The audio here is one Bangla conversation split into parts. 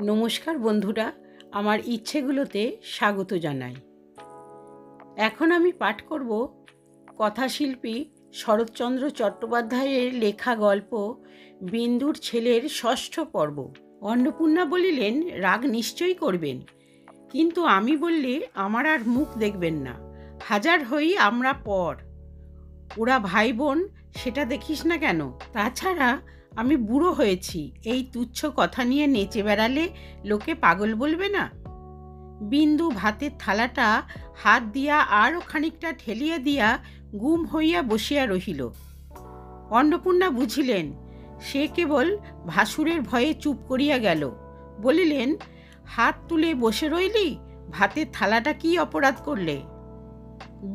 নমস্কার বন্ধুরা, আমার ইচ্ছেগুলোতে স্বাগত জানাই। এখন আমি পাঠ করব কথাশিল্পী শরৎচন্দ্র চট্টোপাধ্যায়ের লেখা গল্প বিন্দুর ছেলের ষষ্ঠ পর্ব। অন্নপূর্ণা বলিলেন, রাগ নিশ্চয়ই করবেন, কিন্তু আমি বললে আমার আর মুখ দেখবেন না। হাজার হই আমরা পর, ওরা ভাই বোন, সেটা দেখিস না কেন? তাছাড়া আমি বুড়ো হয়েছি, এই তুচ্ছ কথা নিয়ে নেচে বেড়ালে লোকে পাগল বলবে না? বিন্দু ভাতের থালাটা হাত দিয়া আরও খানিকটা ঠেলিয়া দিয়া গুম হইয়া বসিয়া রহিল। অন্নপূর্ণা বুঝিলেন সে কেবল ভাসুরের ভয়ে চুপ করিয়া গেল। বলিলেন, হাত তুলে বসে রইলি, ভাতের থালাটা কি অপরাধ করলে?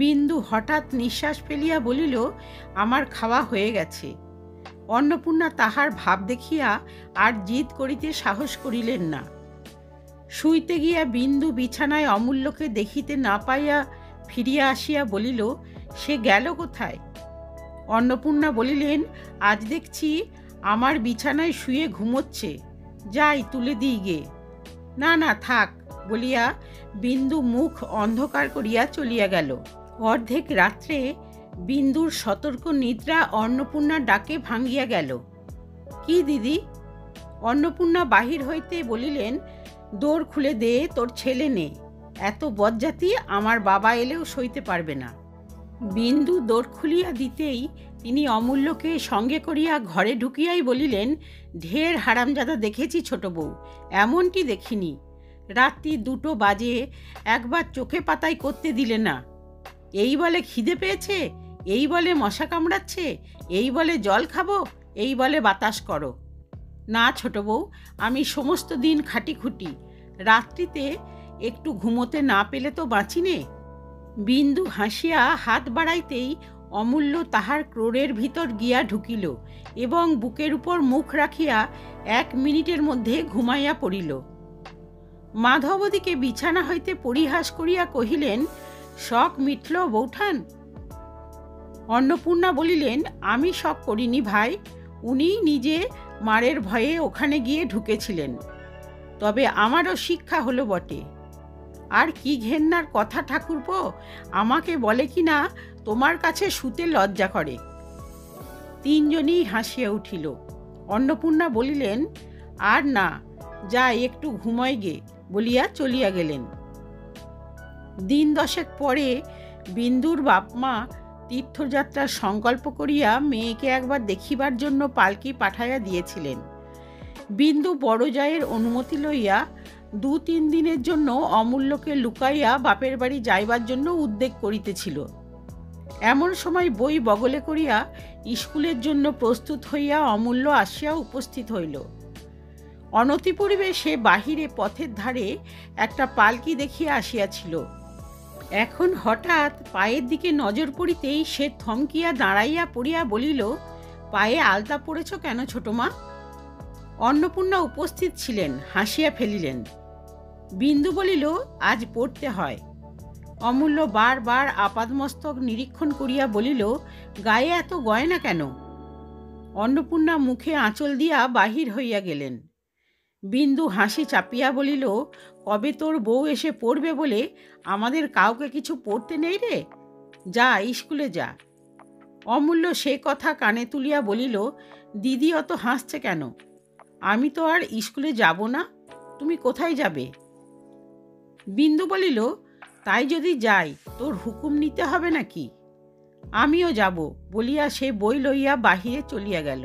বিন্দু হঠাৎ নিঃশ্বাস ফেলিয়া বলিল, আমার খাওয়া হয়ে গেছে। অন্নপূর্ণা তাহার ভাব দেখিয়া আর জিদ করিতে সাহস করিলেন না। শুইতে গিয়া বিন্দু বিছানায় অমূল্যকে দেখিতে না পাইয়া ফিরিয়া আসিয়া বলিল, সে গেল কোথায়? অন্নপূর্ণা বলিলেন, আজ দেখছি আমার বিছানায় শুয়ে ঘুমোচ্ছে, যাই তুলে দিই গে। না না থাক বলিয়া বিন্দু মুখ অন্ধকার করিয়া চলিয়া গেল। অর্ধেক রাত্রে বিন্দুর সতর্ক নিদ্রা অন্নপূর্ণার ডাকে ভাঙ্গিয়া গেল। কি দিদি? অন্নপূর্ণা বাহির হইতে বলিলেন, দোর খুলে দে, তোর ছেলে নে। এত বজ্জাতি আমার বাবা এলেও সইতে পারবে না। বিন্দু দোর খুলিয়া দিতেই তিনি অমূল্যকে সঙ্গে করিয়া ঘরে ঢুকিয়াই বলিলেন, ঢের হারামজাদা দেখেছি ছোট বউ, এমনটি দেখিনি। রাত্রি 2টো বাজে, একবার চোখে পাতাই করতে দিলে না। এই বলে খিদে পেয়েছে, এই বলে মশা কামড়াচ্ছে, এই বলে জল খাবো, এই বলে বাতাস করো। না ছোট বউ, আমি সমস্ত দিন খাটিখুটি, রাত্রিতে একটু ঘুমোতে না পেলে তো বাঁচি নে। বিন্দু হাসিয়া হাত বাড়াইতেই অমূল্য তাহার ক্রোড়ের ভিতর গিয়া ঢুকিল এবং বুকের উপর মুখ রাখিয়া 1 মিনিটের মধ্যে ঘুমাইয়া পড়িল। মাধবদীকে বিছানা হইতে পরিহাস করিয়া কহিলেন, শখ মিটল বৌঠান? অন্নপূর্ণা বলিলেন, আমি শখ করিনি ভাই, উনি নিজে মারের ভয়ে ওখানে গিয়ে ঢুকেছিলেন। তবে আমারও শিক্ষা হলো বটে। আর কি ঘেন্নার কথা ঠাকুরপো, আমাকে বলে কি না তোমার কাছে শুতে লজ্জা করে। 3জনই হাসিয়া উঠিল। অন্নপূর্ণা বলিলেন, আর না, যা একটু ঘুমাই গে বলিয়া চলিয়া গেলেন। দিন 10 পরে বিন্দুর বাপমা তীর্থযাত্রার সংকল্প করিয়া মেয়েকে একবার দেখিবার জন্য পালকি পাঠাইয়া দিয়েছিলেন। বিন্দু বড় জায়ের অনুমতি লইয়া 2-3 দিনের জন্য অমূল্যকে লুকাইয়া বাপের বাড়ি যাইবার জন্য উদ্যোগ করিতেছিল। এমন সময় বই বগলে করিয়া স্কুলের জন্য প্রস্তুত হইয়া অমূল্য আসিয়া উপস্থিত হইল। অনতিপূর্বে সে বাহিরে পথের ধারে একটা পালকি দেখিয়া আসিয়াছিল। এখন হঠাৎ পায়ের দিকে নজর পড়িতেই সে থমকিয়া দাঁড়াইয়া পড়িয়া বলিল, পায়ে আলতা পড়েছ কেন ছোট মা? অন্নপূর্ণা উপস্থিত ছিলেন, হাসিয়া ফেলিলেন। বিন্দু বলিল, আজ পড়তে হয়। অমূল্য বারবার আপাদমস্তক নিরীক্ষণ করিয়া বলিল, গায়ে এত গয়না কেন? অন্নপূর্ণা মুখে আঁচল দিয়া বাহির হইয়া গেলেন। বিন্দু হাসি চাপিয়া বলিল, কবে তোর বউ এসে পড়বে বলে আমাদের কাউকে কিছু পড়তে নেই রে, যা স্কুলে যা। অমূল্য সে কথা কানে তুলিয়া বলিল, দিদি অত হাসছে কেন? আমি তো আর স্কুলে যাব না, তুমি কোথায় যাবে? বিন্দু বলিল, তাই যদি যাই তোর হুকুম নিতে হবে নাকি? আমিও যাব বলিয়া সে বই লইয়া বাহিরে চলিয়া গেল।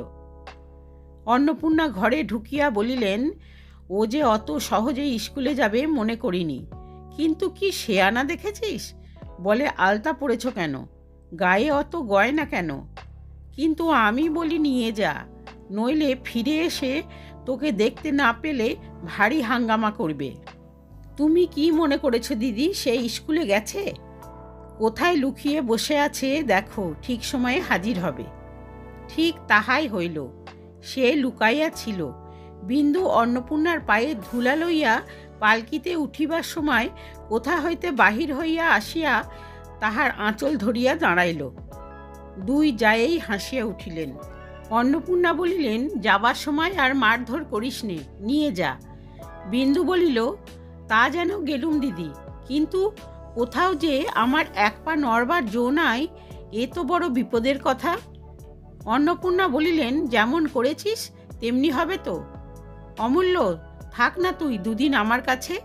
অন্নপূর্ণা ঘরে ঢুকিয়া বলিলেন, ও যে অত সহজে স্কুলে যাবে মনে করিনি, কিন্তু কি শেয়ানা দেখেছিস? বলে আলতা পড়েছ কেন, গায়ে অত গয়না কেন? কিন্তু আমি বলি নিয়ে যা, নইলে ফিরে এসে তোকে দেখতে না পেলে ভারী হাঙ্গামা করবে। তুমি কি মনে করেছ দিদি সে স্কুলে গেছে? কোথায় লুকিয়ে বসে আছে দেখো, ঠিক সময়ে হাজির হবে। ঠিক তাহাই হইল, সে লুকাইয়া ছিল। বিন্দু অন্নপূর্ণার পায়ে ধুলা লইয়া পালকিতে উঠিবার সময় কোথা হইতে বাহির হইয়া আসিয়া তাহার আঁচল ধরিয়া দাঁড়াইল। 2 জায়েই হাসিয়া উঠিলেন। অন্নপূর্ণা বলিলেন, যাবার সময় আর মারধর করিস নে, নিয়ে যা। বিন্দু বলিল, তা যেন গেলুম দিদি, কিন্তু কোথাও যে আমার এক পা নড়বার জো নাই, এ তো বড় বিপদের কথা। অন্নপূর্ণা বলিলেন, যেমন করেছিস তেমনি হবে তো। অমূল্য, থাক না তুই দুদিন আমার কাছে।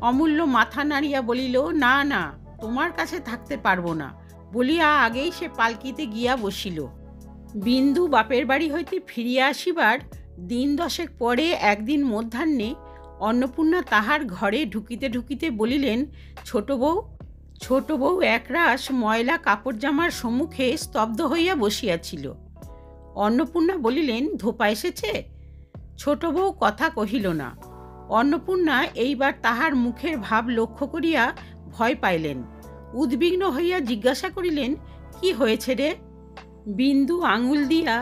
অমূল্য মাথা নাড়িয়া বলিল, না না, তোমার কাছে থাকতে পারবো না বলিয়া আগেই সে পালকিতে গিয়া বসিল। বিন্দু বাপের বাড়ি হইতে ফিরিয়া আসিবার দিন দশেক পরে একদিন মধ্যাহ্নে অন্নপূর্ণা তাহার ঘরে ঢুকিতে ঢুকিতে বলিলেন, ছোট বউ। ছোট বউ একরাশ ময়লা কাপড় জামার সম্মুখে স্তব্ধ হইয়া বসিয়াছিল। অন্নপূর্ণা বলিলেন, ধোপা এসেছে? ছোট বউ কথা কহিল না। অন্নপূর্ণা এইবার তাহার মুখের ভাব লক্ষ্য করিয়া ভয় পাইলেন। উদ্বিগ্ন হইয়া জিজ্ঞাসা করিলেন, কি হয়েছে রে? বিন্দু আঙুল দিয়া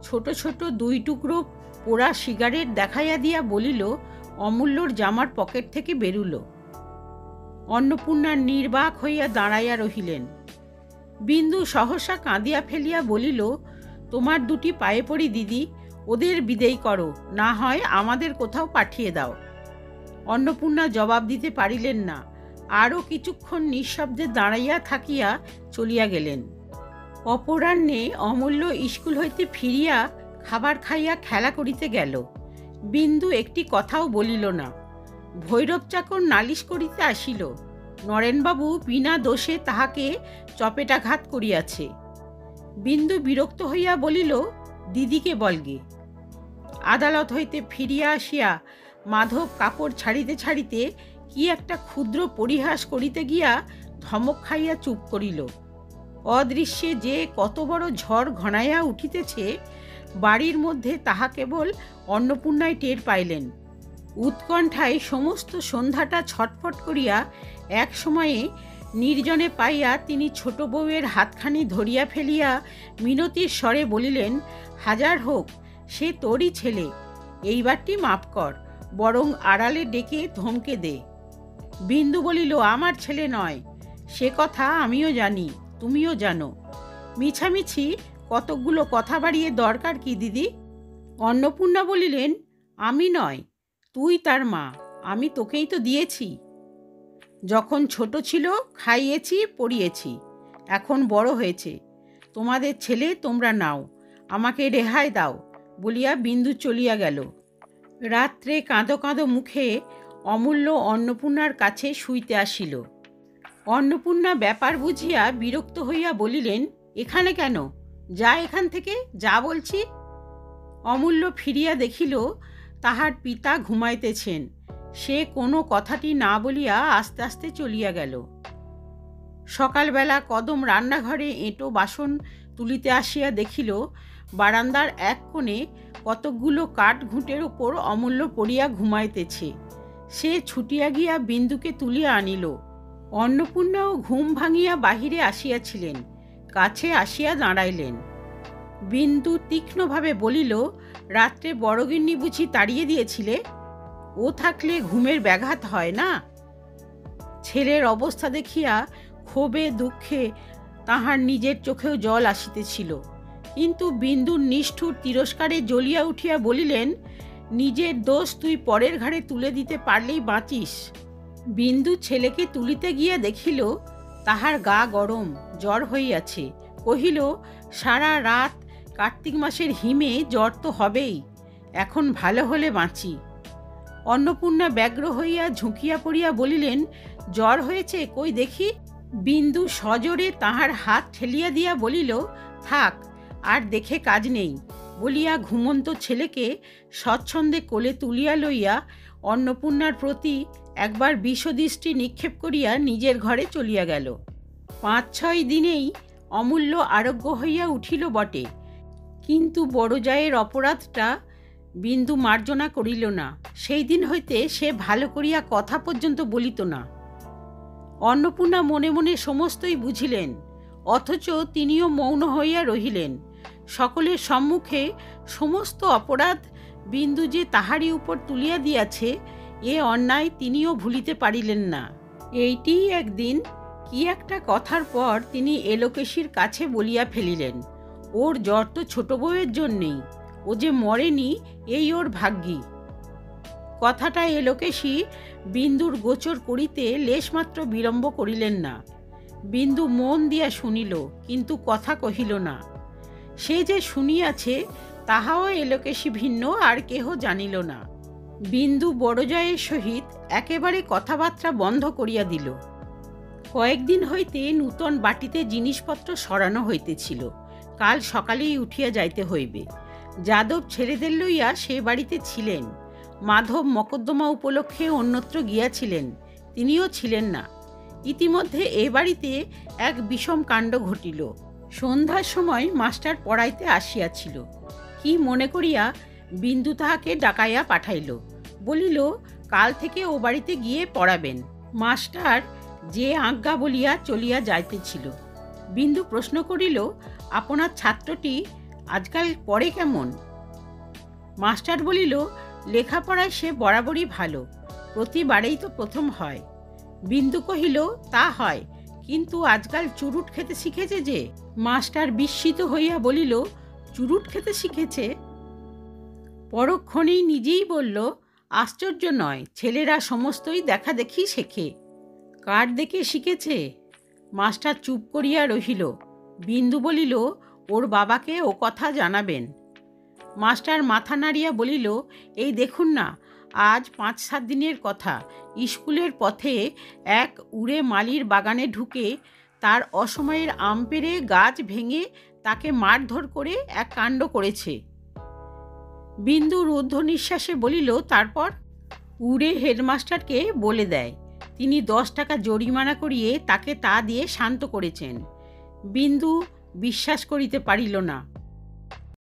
ছোট ছোট 2 টুকরো পোড়া সিগারেট দেখাইয়া দিয়া বলিল, অমূল্যর জামার পকেট থেকে বেরুল। অন্নপূর্ণা নির্বাক হইয়া দাঁড়াইয়া রহিলেন। বিন্দু সহসা কাঁদিয়া ফেলিয়া বলিল, তোমার 2টি পায়ে পড়ি দিদি, ওদের বিদেয় করো, না হয় আমাদের কোথাও পাঠিয়ে দাও। অন্নপূর্ণা জবাব দিতে পারিলেন না, আরও কিছুক্ষণ নিঃশব্দে দাঁড়াইয়া থাকিয়া চলিয়া গেলেন। অপরাহ্নে অমূল্য স্কুল হইতে ফিরিয়া খাবার খাইয়া খেলা করিতে গেল। বিন্দু একটি কথাও বলিল না। ভৈরব চাকর নালিশ করিতে আসিল, নরেনবাবু বিনা দোষে তাহাকে চপেটাঘাত করিয়াছে। বিন্দু বিরক্ত হইয়া বলিল, দিদিকে বলগে। আদালত হইতে ফিরিয়া আসিয়া মাধব কাপড় ছাড়িতে ছাড়িতে কি একটা ক্ষুদ্র পরিহাস করিতে গিয়া ধমক খাইয়া চুপ করিল। অদৃশ্যে যে কত বড় ঝড় ঘনাইয়া উঠিতেছে, বাড়ির মধ্যে তাহা কেবল অন্নপূর্ণায় টের পাইলেন। উৎকণ্ঠায় সমস্ত সন্ধ্যাটা ছটফট করিয়া এক সময়ে নির্জনে পাইয়া তিনি ছোট বউয়ের হাতখানি ধরিয়া ফেলিয়া মিনতির স্বরে বলিলেন, হাজার হোক সে তোরই ছেলে, এইবারটি মাপ কর, বরং আড়ালে ডেকে ধমকে দে। বিন্দু বলিল, আমার ছেলে নয়, সে কথা আমিও জানি, তুমিও জানো। মিছামিছি কতকগুলো কথা বাড়িয়ে দরকার কি দিদি? অন্নপূর্ণা বলিলেন, আমি নয়, তুই তার মা, আমি তোকেই তো দিয়েছি। যখন ছোট ছিল খাইয়েছি পড়িয়েছি, এখন বড় হয়েছে, তোমাদের ছেলে তোমরা নাও, আমাকে রেহাই দাও বলিয়া বিন্দু চলিয়া গেল। রাত্রে কাঁদো কাঁদো মুখে অমূল্য অন্নপূর্ণার কাছে শুইতে আসিল। অন্নপূর্ণা ব্যাপার বুঝিয়া বিরক্ত হইয়া বলিলেন, এখানে কেন? যা এখান থেকে, যা বলছি। অমূল্য ফিরিয়া দেখিল তাহার পিতা ঘুমাইতেছেন। সে কোনো কথাটি না বলিয়া আস্তে আস্তে চলিয়া গেল। সকালবেলা কদম রান্নাঘরে এঁটো বাসন তুলিতে আসিয়া দেখিল বারান্দার এক কোণে কতকগুলো কাঠ ঘুঁটের ওপর অমূল্য পড়িয়া ঘুমাইতেছে। সে ছুটিয়া গিয়া বিন্দুকে তুলিয়া আনিল। অন্নপূর্ণাও ঘুম ভাঙিয়া বাহিরে আসিয়াছিলেন, কাছে আসিয়া দাঁড়াইলেন। বিন্দু তীক্ষ্ণভাবে বলিল, রাত্রে বড়গিন্নি বুঝি তাড়িয়ে দিয়েছিলে? ও থাকলে ঘুমের ব্যাঘাত হয় না? ছেলের অবস্থা দেখিয়া ক্ষোভে দুঃখে তাহার নিজের চোখেও জল আসিতেছিল, কিন্তু বিন্দুর নিষ্ঠুর তিরস্কারে জ্বলিয়া উঠিয়া বলিলেন, নিজের দোষ তুই পরের ঘাড়ে তুলে দিতে পারলেই বাঁচিস। বিন্দু ছেলেকে তুলিতে গিয়া দেখিল তাহার গা গরম, জ্বর হইয়াছে। কহিল, সারা রাত কার্তিক মাসের হিমে জ্বর তো হবেই, এখন ভালো হলে বাঁচি। অন্নপূর্ণা ব্যগ্র হইয়া ঝুঁকিয়া পড়িয়া বলিলেন, জ্বর হয়েছে, কই দেখি। বিন্দু সজোরে তাহার হাত ঠেলিয়া দিয়া বলিল, থাক, আর দেখে কাজ নেই বলিয়া ঘুমন্ত ছেলেকে স্বচ্ছন্দে কোলে তুলিয়া লইয়া অন্নপূর্ণার প্রতি একবার বিষদৃষ্টি নিক্ষেপ করিয়া নিজের ঘরে চলিয়া গেল। 5-6 দিনেই অমূল্য আরোগ্য হইয়া উঠিল বটে, কিন্তু বড় জায়ের অপরাধটা বিন্দু মার্জনা করিল না। সেই দিন হইতে সে ভালো করিয়া কথা পর্যন্ত বলিত না। অন্নপূর্ণা মনে মনে সমস্তই বুঝিলেন, অথচ তিনিও মৌন হইয়া রহিলেন। সকলের সম্মুখে সমস্ত অপরাধ বিন্দু যে তাহারই উপর তুলিয়া দিয়াছে, এ অন্যায় তিনিও ভুলিতে পারিলেন না। এইটি একদিন কি একটা কথার পর তিনি এলোকেশীর কাছে বলিয়া ফেলিলেন, ওর জ্বর তো ছোট বউয়ের জন্যেই, ও যে মরেনি এই ওর ভাগ্যি। কথাটা এলোকেশী বিন্দুর গোচর করিতে লেশমাত্র বিলম্ব করিলেন না। বিন্দু মন দিয়া শুনিল, কিন্তু কথা কহিল না। সে যে শুনিয়াছে তাহাও এলোকেশী ভিন্ন আর কেহ জানিল না। বিন্দু বড়জয়ের সহিত একেবারে কথাবার্তা বন্ধ করিয়া দিল। কয়েকদিন হইতে নূতন বাটিতে জিনিসপত্র সরানো হইতেছিল। কাল সকালেই উঠিয়া যাইতে হইবে। যাদব ছেলেদের লইয়া সে বাড়িতে ছিলেন। মাধব মকদ্দমা উপলক্ষে অন্যত্র গিয়াছিলেন, তিনিও ছিলেন না। ইতিমধ্যে এ বাড়িতে এক বিষম কাণ্ড ঘটিল। সন্ধ্যার সময় মাস্টার পড়াইতে আসিয়াছিল। কি মনে করিয়া বিন্দু তাহাকে ডাকাইয়া পাঠাইল। বলিল, কাল থেকে ও বাড়িতে গিয়ে পড়াবেন। মাস্টার যে আজ্ঞা বলিয়া চলিয়া যাইতেছিল। বিন্দু প্রশ্ন করিল, আপনার ছাত্রটি আজকাল পড়ে কেমন? মাস্টার বলিল, লেখাপড়ায় সে বরাবরই ভালো, প্রতিবারেই তো প্রথম হয়। বিন্দু কহিল, তা হয়, কিন্তু আজকাল চুরুট খেতে শিখেছে যে। মাস্টার বিস্মিত হইয়া বলিল, চুরুট খেতে শিখেছে? পরক্ষণেই নিজেই বলল, আশ্চর্য নয়, ছেলেরা সমস্তই দেখাদেখি শেখে। কার দেখে শিখেছে? মাস্টার চুপ করিয়া রহিল। বিন্দু বলিল, ওর বাবাকে ও কথা জানাবেন। মাস্টার মাথা নাড়িয়া বলিল, এই দেখুন না, আজ 5-7 দিনের কথা, স্কুলের পথে এক উড়ে মালির বাগানে ঢুকে তার অসময়ের আম পেড়ে গাছ ভেঙে তাকে মারধর করে এক কাণ্ড করেছে। বিন্দু রুদ্ধ নিঃশ্বাসে বলিল, তারপর? উড়ে হেডমাস্টারকে বলে দেয়। তিনি 10 টাকা জরিমানা করিয়ে তাকে তা দিয়ে শান্ত করেছেন। বিন্দু বিশ্বাস করিতে পারিল না।